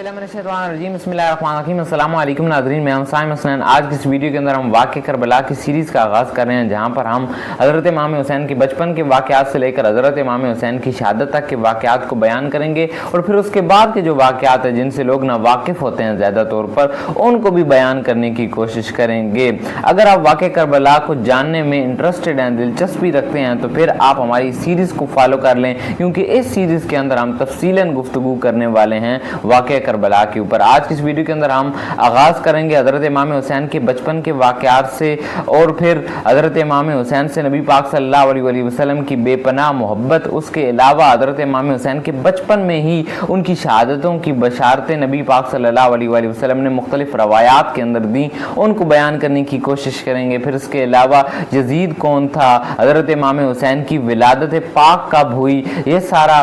बिस्मिल्लाहिर्रहमानिर्रहीम। अस्सलाम वालेकुम नाज़रीन, मैं साइम हसन। आज की इस वीडियो के अंदर हम वाक़े करबला की सीरीज़ का आगाज़ कर रहे हैं, जहाँ पर हम हज़रत इमाम हुसैन के बचपन के वाक़यात से लेकर हज़रत इमाम हुसैन की शहादत तक के वाक़यात को बयान करेंगे और फिर उसके बाद के जो वाक़यात हैं जिनसे लोग नावाकिफ़ होते हैं ज़्यादा तौर पर, उनको भी बयान करने की कोशिश करेंगे। अगर आप वाक़े करबला को जानने में इंटरेस्टेड हैं, दिलचस्पी रखते हैं, तो फिर आप हमारी सीरीज़ को फॉलो कर लें, क्योंकि इस सीरीज़ के अंदर हम तफसीलन गुफ्तगू करने वाले हैं वाक़े करबला के ऊपर। आज की इस वीडियो के अंदर हम आगाज़ करेंगे हज़रत इमाम हुसैन के बचपन के वाक़यात से और फिर हज़रत इमाम हुसैन से नबी पाक सल्लल्लाहु अलैहि वसल्लम की बेपनाह मोहब्बत। उसके अलावा हज़रत इमाम हुसैन के बचपन में ही उनकी शहादतों की बशारतें नबी पाक सल्लल्लाहु अलैहि वसल्लम ने मुख्तलिफ रवायात के अंदर दी, उनको बयान करने की कोशिश करेंगे। फिर इसके अलावा यजीद कौन था, हज़रत इमाम हुसैन की विलादत पाक कब हुई, ये सारा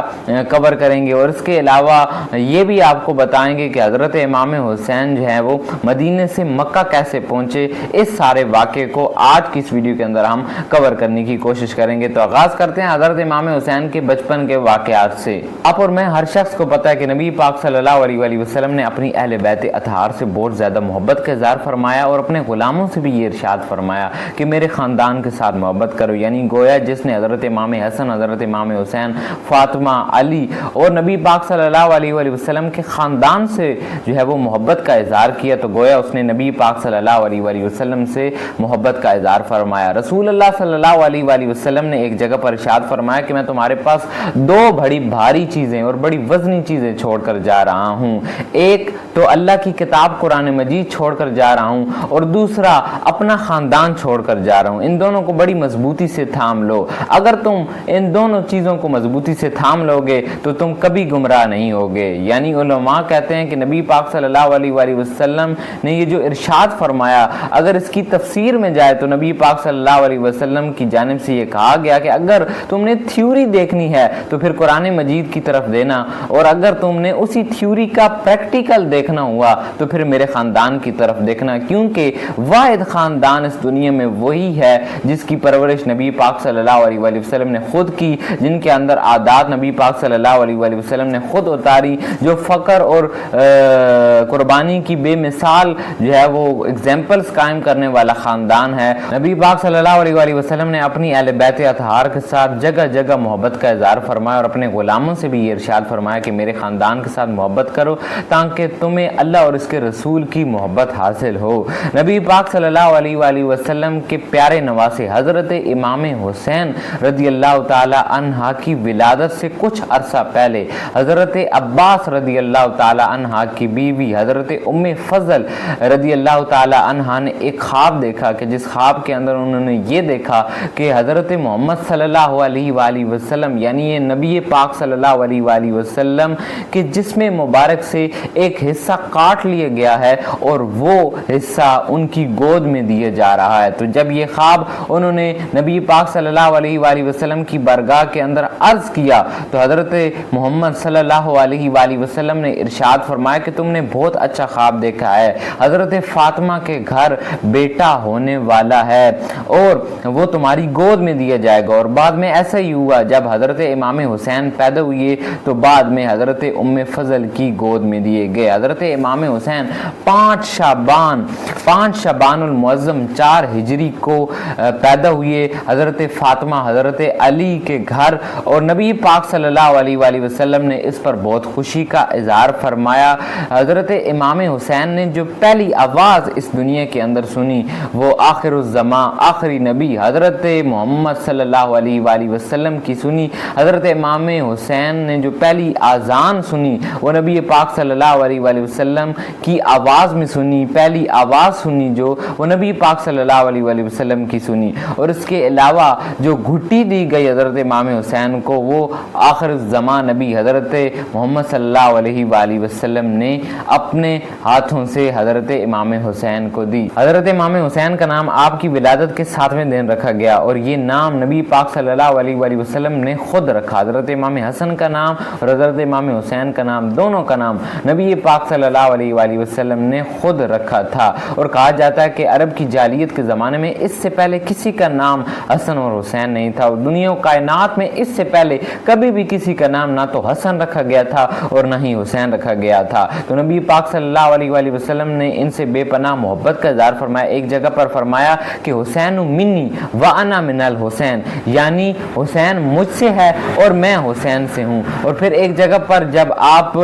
कवर करेंगे। और इसके अलावा ये भी आपको बताएंगे कि हज़रत इमाम हुसैन जो है वो मदीने से मक्का कैसे पहुँचे। इस सारे वाक़े को आज की इस वीडियो के अंदर हम कवर करने की कोशिश करेंगे। तो आगाज़ करते हैं हज़रत इमाम हुसैन के बचपन के वाक़यात से। आप और मैं, हर शख्स को पता है कि नबी पाक सल्लल्लाहु अलैहि वसल्लम ने अपनी अहले बैत अतहार से बहुत ज़्यादा मोहब्बत का इज़हार फरमाया और अपने ग़ुलामों से भी ये इरशाद फरमाया कि मेरे ख़ानदान के साथ मोहब्बत करो। यानी गोया जिसने हज़रत इमाम हसन, हज़रत इमाम हुसैन, फ़ातिमा, अली और नबी पाक सल्लल्लाहु अलैहि वसल्लम के ख़ानदान से जो है वो मोहब्बत का इज़हार किया, तो गोया उसने नबी पाक सल्लल्लाहु अलैहि वसल्लम से मोहब्बत का इज़हार फरमाया। रसूलुल्लाह सल्लल्लाहु अलैहि वसल्लम ने एक जगह पर इरशाद फरमाया कि मैं तुम्हारे पास दो बड़ी भारी चीज़ें और बड़ी वज़नी चीज़ें छोड़कर जा रहा हूँ। एक तो अल्लाह की किताब कुरान मजीद छोड़कर जा रहा हूँ और दूसरा अपना ख़ानदान छोड़कर जा रहा हूँ। इन दोनों को बड़ी मजबूती से थाम लो। अगर तुम इन दोनों चीज़ों को मजबूती से थाम लोगे तो तुम कभी गुमराह नहीं होगे। यानी उलमा कहते हैं कि नबी पाक सल्लल्लाहु अलैहि वसल्लम ने ये जो इरशाद फरमाया, अगर इसकी तफसीर में जाए तो नबी पाक सल्लल्लाहु अलैहि वसल्लम की जानिब से ये कहा गया कि अगर तुमने थ्योरी देखनी है तो फिर कुरान मजीद की तरफ देना, और अगर तुमने उसी थ्योरी का प्रैक्टिकल देखना हुआ तो फिर मेरे ख़ानदान की तरफ देखना, क्योंकि वाहिद ख़ानदान इस दुनिया में वही है जिसकी परवरिश नबी पाक सल्लल्लाहु अलैहि वसल्लम ने खुद की, जिनके अंदर आदात नबी पाक सल्लल्लाहु अलैहि वसल्लम ने खुद उतारी, जो फ़क्र और कुर्बानी की बेमिसाल जो है वो एग्जाम्पल्स कायम करने वाला ख़ानदान है। नबी पाक सल्लल्लाहु अलैहि वसल्लम ने अपनी अहले बैत अतहार के साथ जगह जगह मोहब्बत का इज़हार फरमाया और अपने ग़ुलामों से भी ये इरशाद फरमाया कि मेरे ख़ानदान के साथ मोहब्बत करो ताकि तुम्हें अल्लाह और इसके रसूल की मोहब्बत हासिल हो। नबी पाक सल्लल्लाहु अलैहि वसल्लम के प्यारे नवासे हज़रत इमाम हुसैन रज़ियल्लाहु ताला अन्हा की विलादत से कुछ अरसा पहले हज़रत अब्बास रज़ियल्लाहु ताला अन्हा की बीवी हज़रत उम्मे फ़ज़ल रज़ियल्लाहु ताला अन्हा ने एक ख्वाब देखा कि जिस ख्वाब के अंदर उन्होंने ये देखा कि हज़रत मोहम्मद सल्लल्लाहु अलैहि वसल्लम यानी ये नबी पाक सल्लल्लाहु अलैहि वसल्लम के जिस्म मुबारक से एक हिस्सा काट लिया गया है और वो हिस्सा उनकी गोद में दिया जा रहा है। तो जब ये ख्वाब उन्होंने नबी पाक सल्लल्लाहु अलैहि वसल्लम की बारगाह के अंदर अर्ज़ किया तो हज़रत मोहम्मद सल्लल्लाहु अलैहि वसल्लम ने इरशाद फरमाया कि तुमने बहुत अच्छा ख्वाब देखा है, हज़रत फ़ातिमा के घर बेटा होने वाला है और वो तुम्हारी गोद में दिया जाएगा। और बाद में ऐसा ही हुआ, जब हज़रत इमाम हुसैन पैदा हुए तो बाद में हज़रत उम्मे फ़ज़ल की गोद में दिए गए। हज़रत इमाम हुसैन 5 शबानुल मुअज़्ज़म 4 हिजरी को पैदा हुए हज़रत फ़ातिमा हज़रत अली के घर, और नबी पाक सल्लल्लाहु अलैहि वसल्लम ने इस पर बहुत खुशी का इज़हार फरमाया। हज़रत इमाम हुसैन ने जो पहली आवाज़ इस दुनिया के अंदर सुनी वो आखिरुज़्ज़मां आखिरी नबी हज़रत मोहम्मद सल्लल्लाहु अलैहि वसल्लम की सुनी। हज़रत इमाम हुसैन ने जो पहली आज़ान सुनी वो नबी पाक सल्लल्लाहु अलैहि वसल्लम की आवाज़ में सुनी, पहली आवाज़ सुनी जो वो नबी पाक सल्लल्लाहु अलैहि वसल्लम की सुनी। और इसके अलावा जो घुट्टी दी गई हज़रत इमाम हुसैन को वो आखिरुज़्ज़मां नबी हज़रत मोहम्मद सल्लल्लाहु अलैहि वसल्लम ने अपने हाथों से हज़रत इमाम हुसैन को दी। हज़रत इमाम हुसैन का नाम आपकी विलादत के 7वें दिन रखा गया और ये नाम नबी पाक सल्लल्लाहु अलैहि वसल्लम ने खुद रखा। हज़रत इमाम हसन का नाम और हज़रत इमाम हुसैन का नाम, दोनों का नाम नबी पाक सल्लल्लाहु अलैहि वसल्लम ने खुद रखा था। और कहा जाता है कि अरब की जालियत के ज़माने में इससे पहले किसी का नाम हसन और हुसैन नहीं था, और दुनिया कायनात में इससे पहले कभी भी किसी का नाम ना तो हसन रखा गया था और ना ही हुसैन रखा गया था। तो नबी पाक सल्लल्लाहु अलैहि वसल्लम ने इनसे बेपनाह मोहब्बत का इज़हार फरमाया। एक जगह पर फरमाया कि हुसैन मिन्नी व अना मिनल हुसैन, यानी हुसैन मुझसे है और मैं हुसैन से हूँ। और फिर एक जगह पर जब आप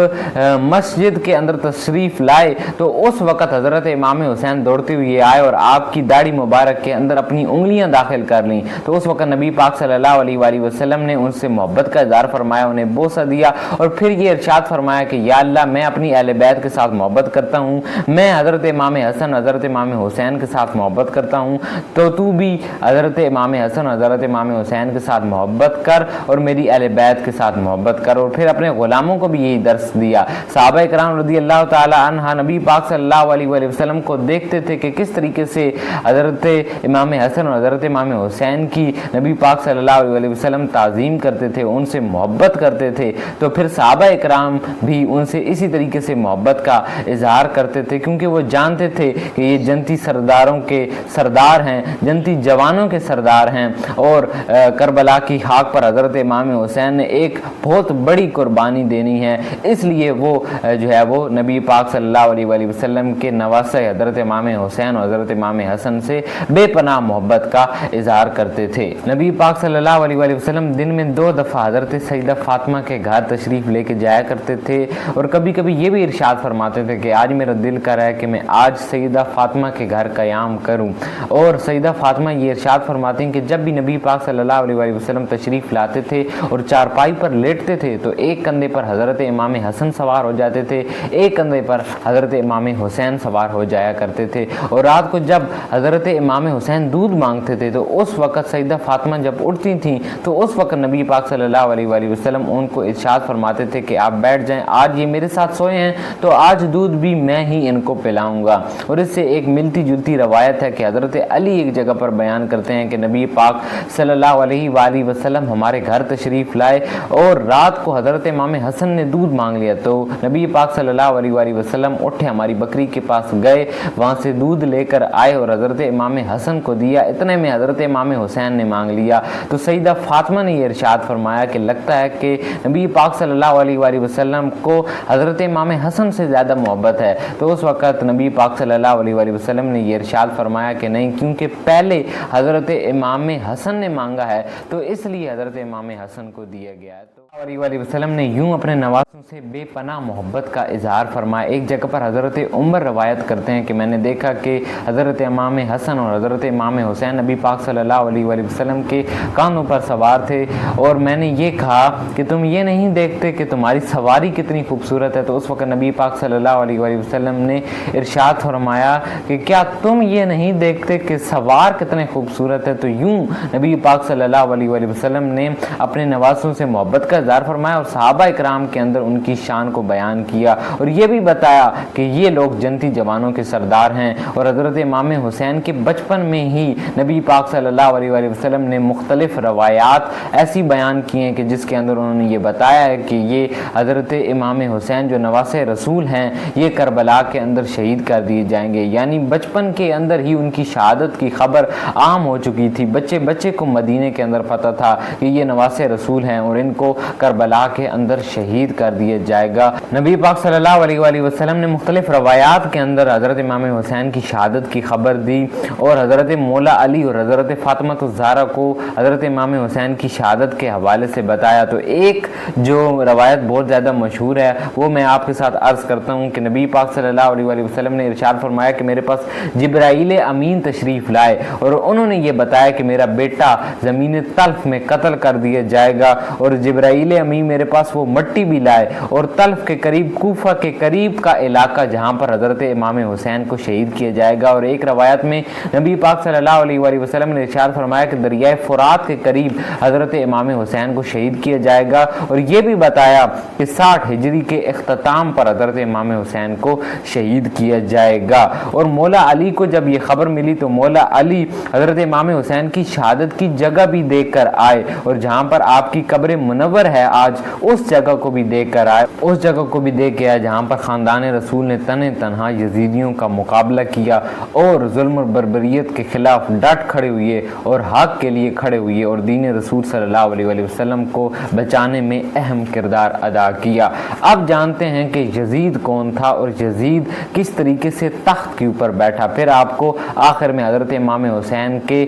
मस्जिद के अंदर तशरीफ़ लाए तो उस वक़्त हज़रत इमाम हुसैन दौड़ते हुए आए और आपकी दाढ़ी मुबारक के अंदर अपनी उंगलियां दाखिल कर लीं। तो उस वक़्त नबी पाक सल्लल्लाहु अलैहि वसल्लम ने उनसे मोहब्बत का इज़हार फरमाया, उन्हें बोसा दिया और फिर ये इरशाद फरमाया कि या अल्लाह, मैं अपनी अहले बैत के साथ मोहब्बत करता हूँ, मैं हज़रत इमाम हसन हज़रत इमाम हुसैन के साथ मोहब्बत करता हूँ, तो तू भी हज़रत इमाम हसन हज़रत इमाम हुसैन के साथ मोहब्बत कर और मेरी अहले बैत के साथ मोहब्बत कर। और फिर अपने ग़ुलामों को भी यही दर्स दिया। सहाबा इकराम रज़ियल्लाहु ताला अन्हा नबी पाक सल्लल्लाहु अलैहि वसल्लम को देखते थे कि किस तरीके से हज़रत इमाम हसन और हज़रत इमाम हुसैन की नबी पाक सल्लल्लाहु अलैहि वसल्लम ताज़ीम करते थे, उनसे मोहब्बत करते थे। तो फिर सहाबा इकराम भी उनसे इसी तरीके से मोहब्बत का इजहार करते थे, क्योंकि वो जानते थे कि ये जनती सरदारों के सरदार हैं, जनती जवानों के सरदार हैं। और करबला की खाक पर हज़रत इमाम हुसैन ने एक बहुत बड़ी कुर्बानी देनी है, इसलिए वो जो है वो नबी पाक सल्लल्लाहु अलैहि वसल्लम के नवासे हज़रत इमाम हुसैन और हज़रत इमाम हसन से बेपनाह मोहब्बत का इजहार करते थे। नबी पाक सल्लल्लाहु अलैहि वसल्लम दिन में 2 दफ़ा हज़रत सैयदा फ़ातिमा के घर तशरीफ़ लेके जाया करते थे और कभी कभी ये भी इरशाद फरमाते थे कि आज मेरा दिल कर रहा है कि मैं आज सैयदा फ़ातिमा के घर क़याम करूँ। और सैयदा फ़ातिमा ये इरशाद फरमाती हैं कि जब भी नबी पाक सल्लल्लाहु अलैहि वसल्लम तशरीफ़ लाते थे और चारपाई पर लेटते थे तो एक कंधे पर हज़रत इमाम हसन सवार हो जाते थे, एक कंधे पर हज़रत इमाम हुसैन सवार हो जाया करते थे। और रात को जब हज़रत इमाम हुसैन दूध मांगते थे तो उस वक़्त सैयदा फ़ातिमा जब उठती थीं तो उस वक़्त नबी पाक सल्लल्लाहु अलैहि वसल्लम उनको इरशाद फरमाते थे कि आप बैठ जाएं, आज ये मेरे साथ सोए हैं तो आज दूध भी मैं ही इनको पिलाऊंगा। और इससे एक मिलती जुलती रवायत है कि हज़रत अली एक जगह पर बयान करते हैं कि नबी पाक सल्लल्लाहु अलैहि वसल्लम हमारे घर तशरीफ़ लाए और रात को हज़रत इमाम हसन ने दूध मांग लिया तो नबी पाक सल्लल्लाहु अलैहि वसल्लम उठे, हमारी बकरी के पास गए, वहाँ से दूध लेकर आए और हज़रत इमाम हसन को दिया। इतने में हज़रत इमाम हुसैन ने मांग लिया तो सैयदा फ़ातिमा ने ये इरशाद फरमाया कि लगता है कि नबी पाक सल्लल्लाहु अलैहि वसल्लम को हज़रत इमाम हसन से ज़्यादा मोहब्बत है। तो उस वक़्त नबी पाक सल्लल्लाहु अलैहि वसल्लम ने ये इरशाद फरमाया कि नहीं, क्योंकि पहले हज़रत इमाम हसन ने मांगा है तो इसलिए हज़रत इमाम हसन को दिया गया है। तो अलैहि वसल्लम ने यूं अपने नवासों से बेपनाह मोहब्बत का इजहार फरमाया। एक जगह पर हज़रत उमर रवायत करते हैं कि मैंने देखा कि हज़रत इमाम हसन और हज़रत इमाम हुसैन नबी पाक सल्लल्लाहु अलैहि वसल्लम के कानों पर सवार थे और मैंने ये कहा कि तुम ये नहीं देखते कि तुम्हारी सवारी कितनी खूबसूरत है। तो उस वक़्त नबी पाक सल्लल्लाहु अलैहि वसल्लम ने इरशाद फरमाया कि क्या तुम ये नहीं देखते कि सवार कितने खूबसूरत है। तो यूं नबी पाक सल्लल्लाहु अलैहि वसल्लम ने अपने नवासों से मोहब्बत का इज़हार फरमाया और सहाबा इकराम के अंदर उनकी शान को बयान किया और ये भी बताया कि ये लोग जनती जवानों के सरदार हैं। और हज़रत इमाम हुसैन के बचपन में ही नबी पाक सल्लल्लाहु अलैहि वसल्लम ने मुख्तलिफ रवायात ऐसी बयान की हैं कि जिसके अंदर उन्होंने ये बताया है कि ये हज़रत इमाम हुसैन जो नवासे रसूल हैं ये करबला के अंदर शहीद कर दिए जाएंगे। यानी बचपन के अंदर ही उनकी शहादत की खबर आम हो चुकी थी, बच्चे बच्चे को मदीने के अंदर पता था कि ये नवासे रसूल हैं और इनको करबला के अंदर शहीद कर दिया जाएगा। नबी पाक सल्लल्लाहु अलैहि वसल्लम ने मुख्तलिफ रवायात के अंदर हज़रत इमाम हुसैन की शहादत की खबर दी और हज़रत मौला अली और हज़रत फ़ातिमा ज़हरा को हज़रत इमाम हुसैन की शहादत के हवाले से बताया। तो एक जो रवायत बहुत ज़्यादा मशहूर है वो मैं आपके साथ अर्ज़ करता हूँ कि नबी पाक सल्लल्लाहु अलैहि वसल्लम ने इरशाद फरमाया कि मेरे पास जिब्राइल अमीन तशरीफ़ लाए और उन्होंने ये बताया कि मेरा बेटा ज़मीन तल्फ में कत्ल कर दिया जाएगा। और जिब्राइल अमीन मेरे पास वो मट्टी भी लाए और तल्फ के करीब, कूफा के करीब का इलाका जहाँ पर हज़रत इमाम हुसैन को शहीद किया जाएगा। और एक रवायत में नबी पाक सल्लल्लाहु अलैहि वसल्लम ने इरशाद फरमाया कि दरियाए फुरात के करीब हज़रत इमाम हुसैन को शहीद किया जाएगा। और ये भी बताया कि 60 हिजरी के इख्तिताम पर हज़रत इमाम हुसैन को शहीद किया जाएगा। और मौला अली को जब ये खबर मिली तो मौला अली हज़रत इमाम हुसैन की शहादत की जगह भी देख कर आए और जहाँ पर आपकी कब्र मुनव्वर ہے آج اس جگہ کو بھی دیکھ کر آئے، اس جگہ کو بھی دیکھ کے آئے جہاں پر خاندان رسول نے تنہا یزیدیوں کا مقابلہ کیا اور ظلم و بربریت کے خلاف ڈٹ کھڑے ہوئے اور حق کے لیے کھڑے ہوئے اور دین رسول صلی اللہ علیہ وسلم کو بچانے میں اہم کردار ادا کیا۔ اب جانتے ہیں کہ یزید کون تھا اور یزید کس طریقے سے تخت کے اوپر بیٹھا۔ پھر آپ کو آخر میں حضرت امام حسین کے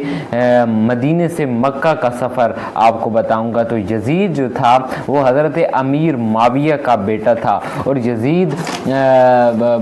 مدینے سے مکہ کا سفر آپ کو بتاؤں گا۔ تو یزید جو تھا وہ حضرت امیر معاویہ کا بیٹا تھا اور یزید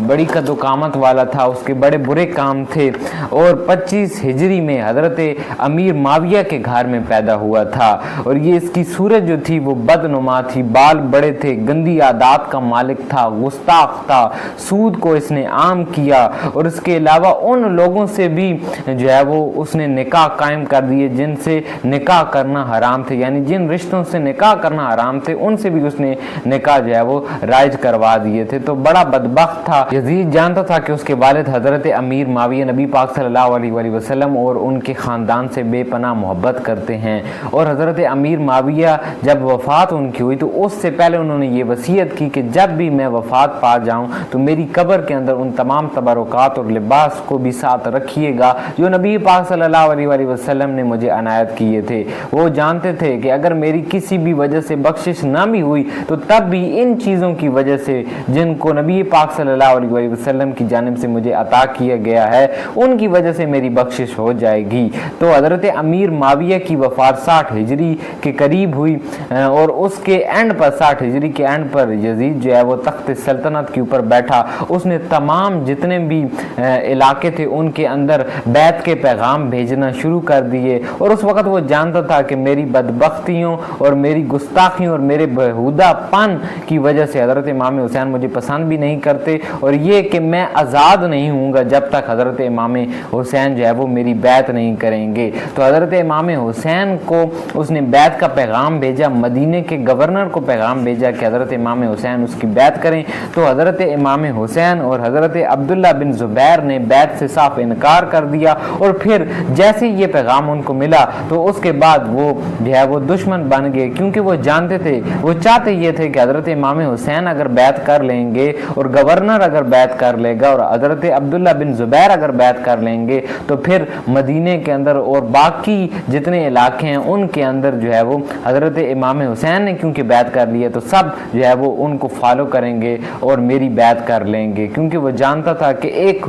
بڑی قد و قامت والا تھا، اس کے بڑے برے کام تھے اور 25 ہجری میں حضرت امیر معاویہ کے گھر میں پیدا ہوا تھا اور یہ اس کی صورت جو تھی وہ بدنما تھی، بال بڑے تھے، گندی عادات کا مالک تھا، گستاخ تھا، سود کو اس نے عام کیا اور اس کے علاوہ ان لوگوں سے بھی جو ہے وہ اس نے نکاح قائم کر دیے جن سے نکاح کرنا حرام تھے، یعنی جن رشتوں سے نکاح کرنا حرام تھے ان سے بھی اس نے نکاح جو ہے وہ رائج کروا دیے تھے۔ تو بڑا بدبخت تھا۔ یزید جانتا تھا کہ اس کے والد حضرت امیر معاویہ نبی پاک صلی اللہ علیہ وسلم اور ان کے خاندان سے بے پناہ محبت کرتے ہیں اور حضرت امیر معاویہ جب وفات ان کی ہوئی تو اس سے پہلے انہوں نے یہ وصیت کی کہ جب بھی میں وفات پا جاؤں تو میری قبر کے اندر ان تمام تبرکات اور لباس کو بھی ساتھ رکھیے گا جو نبی پاک صلی اللہ علیہ وسلم نے مجھے عنایت کیے تھے۔ وہ جانتے تھے کہ اگر میری کسی بھی وجہ سے بخشش نہ بھی ہوئی تو تب بھی ان چیزوں کی وجہ سے جن کو نبی پاک صلی اللہ علیہ وسلم کی جانب سے مجھے عطا کیا گیا ہے ان کی وجہ سے میری بخشش ہو جائے گی۔ تو حضرت امیر معاویہ کی وفات 60 ہجری کے قریب ہوئی اور اس کے اینڈ پر 60 ہجری کے اینڈ پر یزید جو ہے وہ تخت سلطنت کے اوپر بیٹھا۔ اس نے تمام جتنے بھی علاقے تھے ان کے اندر بیعت کے پیغام بھیجنا شروع کر دیے اور اس وقت وہ جانتا تھا کہ میری بدبختیوں اور میری گستاخیوں اور میرے بہودہ پن کی وجہ سے حضرت امام حسین مجھے پسند بھی نہیں کرتے اور یہ کہ میں آزاد نہیں ہوں گا جب تک حضرت امام حسین جو ہے وہ میری بیعت نہیں کریں گے۔ تو حضرت امام حسین کو اس نے بیعت کا پیغام بھیجا، مدینے کے گورنر کو پیغام بھیجا کہ حضرت امام حسین اس کی بیعت کریں۔ تو حضرت امام حسین اور حضرت عبداللہ بن زبیر نے بیعت سے صاف انکار کر دیا اور پھر جیسے یہ پیغام ان کو ملا تو اس کے بعد وہ جو ہے وہ دشمن بن گئے، کیونکہ وہ جانتے تھے، وہ چاہتے یہ تھے کہ حضرت امام حسین اگر بیعت کر لیں گے اور گورنر اگر بیعت کر لے گا اور حضرت عبداللہ بن زبیر اگر بیعت کر لیں گے تو پھر مدینے کے اندر اور باقی جتنے علاقے ہیں ان کے اندر جو ہے وہ حضرت امام حسین نے کیونکہ بیعت کر لی ہے تو سب جو ہے وہ ان کو فالو کریں گے اور میری بیعت کر لیں گے، کیونکہ وہ جانتا تھا کہ ایک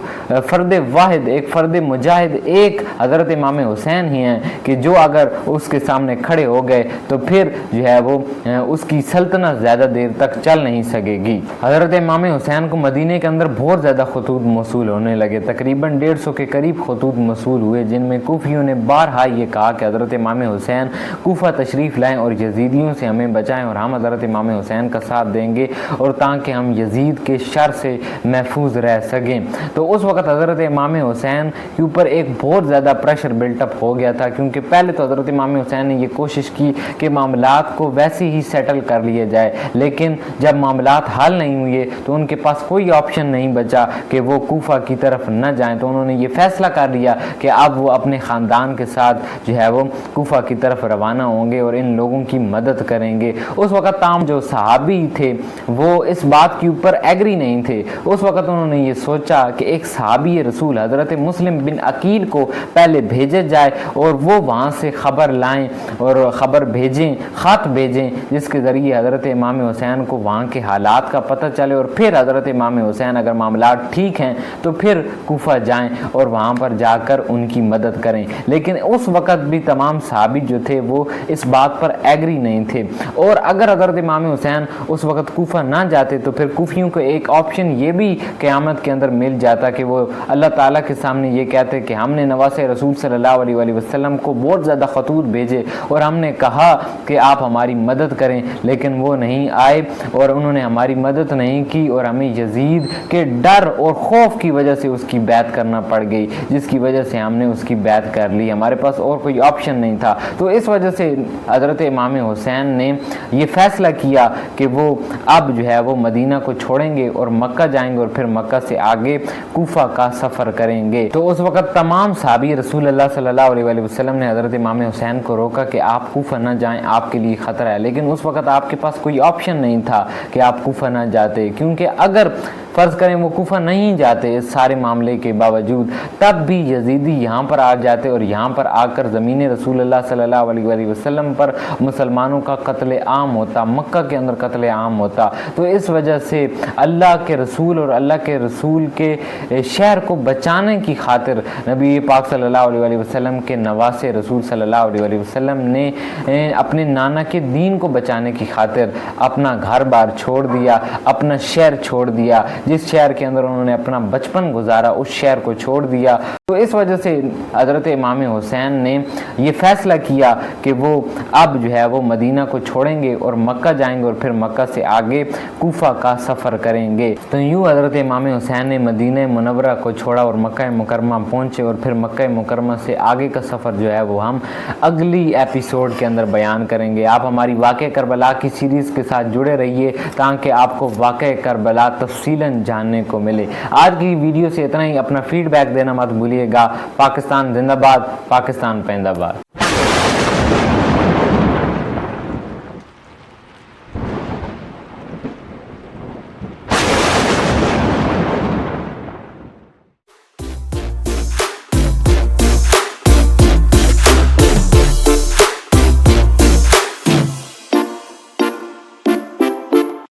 فرد واحد، ایک فرد مجاہد ایک حضرت امام حسین ہی ہیں کہ جو اگر اس کے سامنے کھڑے ہو گئے تو پھر جو ہے وہ اس کی سلطنت زیادہ دیر تک چل نہیں سکے گی۔ حضرت امام حسین کو مدینے کے اندر بہت زیادہ خطوط موصول ہونے لگے، تقریباً 150 کے قریب خطوط موصول ہوئے، جن میں کوفیوں نے بارہا یہ کہا کہ حضرت امام حسین کوفہ تشریف لائیں اور یزیدیوں سے ہمیں بچائیں اور ہم حضرت امام حسین کا ساتھ دیں گے اور تاکہ ہم یزید کے شر سے محفوظ رہ سکیں۔ تو اس وقت حضرت امام حسین کے اوپر ایک بہت زیادہ پریشر بلٹ اپ ہو گیا تھا، کیونکہ پہلے تو حضرت امام حسین نے یہ کوشش کی کہ معاملات کو ویسے ہی سیٹل کر لیے جائے، لیکن جب معاملات حل نہیں ہوئے تو ان کے پاس کوئی آپشن نہیں بچا کہ وہ کوفہ کی طرف نہ جائیں، تو انہوں نے یہ فیصلہ کر لیا کہ اب وہ اپنے خاندان کے ساتھ جو ہے وہ کوفہ کی طرف روانہ ہوں گے اور ان لوگوں کی مدد کریں گے۔ اس وقت تام جو صحابی تھے وہ اس بات کے اوپر ایگری نہیں تھے۔ اس وقت انہوں نے یہ سوچا کہ ایک صحابی رسول حضرت مسلم بن عقیل کو پہلے بھیجا جائے اور وہ وہاں سے خبر لائیں اور خبر بھیجیں، خط بھیجیں، جس کے ذریعے حضرت امام حسین کو وہاں کے حالات کا پتہ چلے اور پھر حضرت امام حسین اگر معاملات ٹھیک ہیں تو پھر کوفہ جائیں اور وہاں پر جا کر ان کی مدد کریں۔ لیکن اس وقت بھی تمام صحابی جو تھے وہ اس بات پر ایگری نہیں تھے، اور اگر حضرت امام حسین اس وقت کوفہ نہ جاتے تو پھر کوفیوں کو ایک آپشن یہ بھی قیامت کے اندر مل جاتا کہ وہ اللہ تعالیٰ کے سامنے یہ کہتے کہ ہم نے نواسے رسول صلی اللہ علیہ وسلم کو بہت زیادہ خطوط بھیجے اور ہم نے کہا کہ آپ ہماری مدد کریں، لیکن وہ نہیں آئے اور انہوں نے ہماری مدد نہیں کی اور ہمیں یزید کے ڈر اور خوف کی وجہ سے اس کی بیعت کرنا پڑ گئی، جس کی وجہ سے ہم نے اس کی بیعت کر لی، ہمارے پاس اور کوئی آپشن نہیں تھا۔ تو اس وجہ سے حضرت امام حسین نے یہ فیصلہ کیا کہ وہ اب جو ہے وہ مدینہ کو چھوڑیں گے اور مکہ جائیں گے اور پھر مکہ سے آگے کوفہ کا سفر کریں گے۔ تو اس وقت تمام صحابی رسول اللہ صلی اللہ علیہ وسلم نے حضرت امام حسین کو روکا کہ آپ کوفہ نہ جائیں، آپ کے لیے خطرہ خطرہ ہے, لیکن اس وقت آپ کے پاس کوئی آپشن نہیں تھا کہ آپ کوفہ نہ جاتے, کیونکہ اگر فرض کریں وہ کوفہ نہیں جاتے اس سارے معاملے کے باوجود, تب بھی یزیدی یہاں پر آ جاتے اور یہاں پر آ کر زمین رسول اللہ صلی اللہ علیہ وآلہ وسلم پر مسلمانوں کا قتل عام ہوتا, مکہ کے اندر قتل عام ہوتا. تو اس وجہ سے اللہ کے رسول اور اللہ کے رسول کے شہر کو بچانے کی خاطر نبی پاک صلی اللہ علیہ وآلہ وسلم کے نواسے رسول صلی اللہ علیہ وآلہ وسلم نے اپنے نانا کے دین کو بچانے کی خاطر اپنا گھر بار چھوڑ دیا, اپنا شہر چھوڑ دیا, جس شہر کے اندر انہوں نے اپنا بچپن گزارا اس شہر کو چھوڑ دیا. تو اس وجہ سے حضرت امام حسین نے یہ فیصلہ کیا کہ وہ اب جو ہے وہ مدینہ کو چھوڑیں گے اور مکہ جائیں گے اور پھر مکہ سے آگے کوفہ کا سفر کریں گے. تو یوں حضرت امام حسین نے مدینہ منورہ کو چھوڑا اور مکہ مکرمہ پہنچے, اور پھر مکہ مکرمہ سے آگے کا سفر جو ہے وہ ہم اگلی ایپیسوڈ کے اندر بیان کریں گے. آپ ہماری واقعہ کربلا کی سیریز کے ساتھ جڑے رہیے تاکہ آپ کو واقعہ کربلا تفصیلاً جاننے کو ملے. آج کی ویڈیو سے اتنا ہی. اپنا فیڈ بیک دینا مت بھولیے گا. پاکستان زندہ باد, پاکستان پائندہ باد.